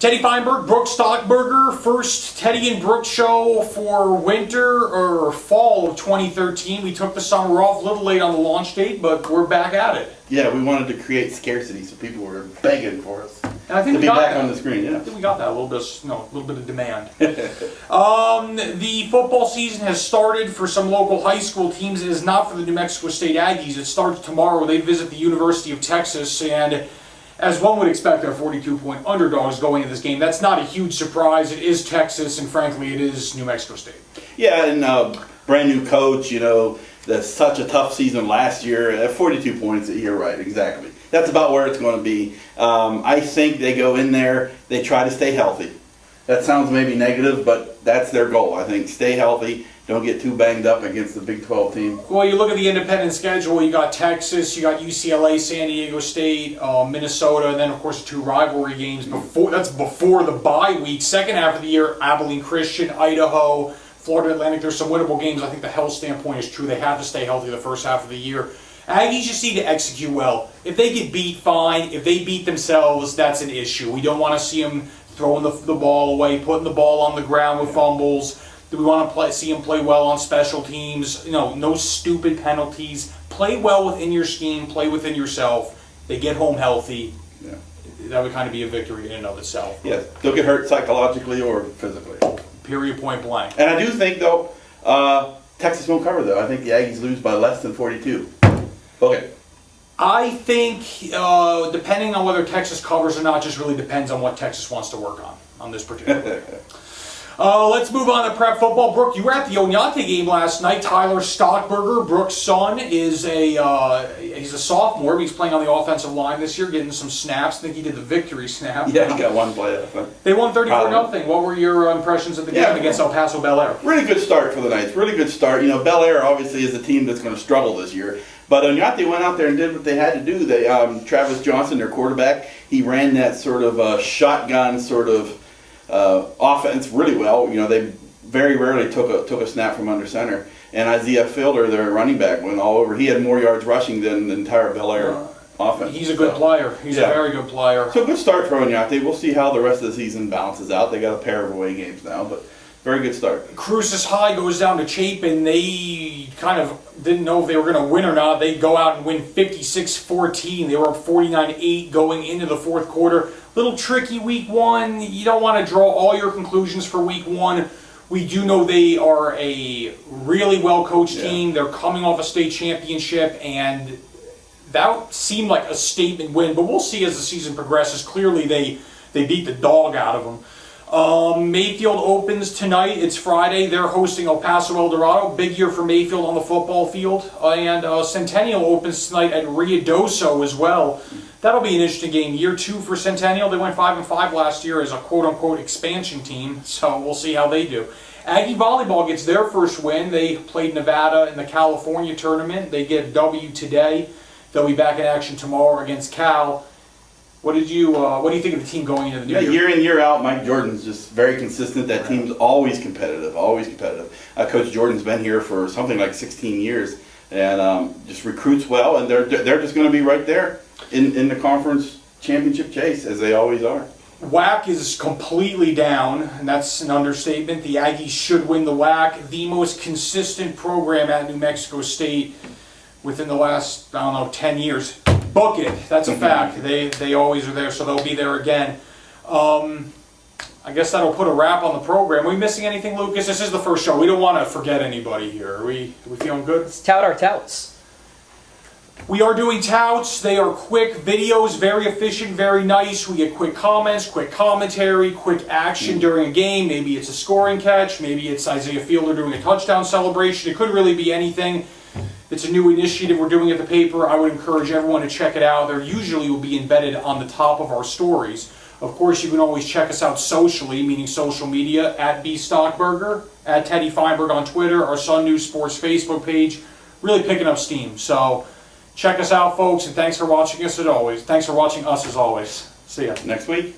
Teddy Feinberg, Brook Stockburger, first Teddy and Brook show for winter or fall of 2013. We took the summer off, a little late on the launch date, but we're back at it. Yeah, we wanted to create scarcity, so people were begging for us and I think to be back on the screen. Yeah, I think we got that a little bit of demand. The football season has started for some local high school teams. It is not for the New Mexico State Aggies. It starts tomorrow. They visit the University of Texas, and as one would expect, they're 42-point underdogs going into this game. That's not a huge surprise. It is Texas, and frankly, it is New Mexico State. Yeah, and brand new coach, that's such a tough season last year. At 42 points, you're right, exactly. That's about where it's going to be. I think they go in there, they try to stay healthy. That sounds maybe negative, but that's their goal. I think stay healthy, don't get too banged up against the Big 12 team. Well, you look at the independent schedule, you got Texas, you got UCLA, San Diego State, Minnesota, and then, of course, the two rivalry games. That's before the bye week. Second half of the year, Abilene Christian, Idaho, Florida Atlantic. There's some winnable games. I think the health standpoint is true. They have to stay healthy the first half of the year. Aggies just need to execute well. If they get beat, fine. If they beat themselves, that's an issue. We don't want to see them throwing the ball away, putting the ball on the ground with fumbles. We want to see them play well on special teams. No stupid penalties. Play well within your scheme. Play within yourself. They get home healthy. Yeah. That would kind of be a victory in and of itself. Yeah, they'll get hurt psychologically or physically. Period, point blank. And I do think, though, Texas won't cover, though. I think the Aggies lose by less than 42. Okay. I think, depending on whether Texas covers or not, just really depends on what Texas wants to work on this particular game. Let's move on to prep football. Brook, you were at the Oñate game last night. Tyler Stockburger, Brook's son, is he's a sophomore. He's playing on the offensive line this year, getting some snaps. I think he did the victory snap. Yeah, he got one play. I think. They won 34-0. What were your impressions of the game against El Paso Bel Air? Really good start for the Knights. Really good start. Bel Air obviously is a team that's going to struggle this year. But Oñate went out there and did what they had to do. They Travis Johnson, their quarterback, he ran that sort of shotgun sort of offense really well. They very rarely took a snap from under center. And Isaiah Fielder, their running back, went all over. He had more yards rushing than the entire Bel Air offense. He's a good player. He's a very good player. So good start for Oñate. We'll see how the rest of the season balances out. They got a pair of away games now, but very good start. Cruces High goes down to Chapin. They kind of didn't know if they were going to win or not. They go out and win 56-14. They were up 49-8 going into the fourth quarter. Little tricky week one. You don't want to draw all your conclusions for week one. We do know they are a really well-coached team. They're coming off a state championship, and that seemed like a statement win. But we'll see as the season progresses. Clearly, they beat the dog out of them. Mayfield opens tonight. It's Friday. They're hosting El Paso El Dorado. Big year for Mayfield on the football field. And Centennial opens tonight at Ruidoso as well. That'll be an interesting game. Year two for Centennial. They went 5-5 last year as a quote-unquote expansion team. So we'll see how they do. Aggie volleyball gets their first win. They played Nevada in the California tournament. They get a W today. They'll be back in action tomorrow against Cal. What do you think of the team going into the new year? Year in, year out, Mike Jordan's just very consistent. That team's always competitive, always competitive. Coach Jordan's been here for something like 16 years and just recruits well, and they're just going to be right there in the conference championship chase, as they always are. WAC is completely down, and that's an understatement. The Aggies should win the WAC. The most consistent program at New Mexico State within the last, 10 years. Book it. That's a fact. They always are there, so they'll be there again. I guess that'll put a wrap on the program. Are we missing anything, Lucas? This is the first show. We don't want to forget anybody here. Are we feeling good? Let's tout our touts. We are doing touts. They are quick videos, very efficient, very nice. We get quick comments, quick commentary, quick action during a game. Maybe it's a scoring catch. Maybe it's Isaiah Fielder doing a touchdown celebration. It could really be anything. It's a new initiative we're doing at the paper. I would encourage everyone to check it out. They usually will be embedded on the top of our stories. Of course, you can always check us out socially, meaning social media, at @BStockburger, at Teddy Feinberg on Twitter, our Sun News Sports Facebook page. Really picking up steam. So check us out, folks, and thanks for watching us as always. Thanks for watching us as always. See ya. Next week.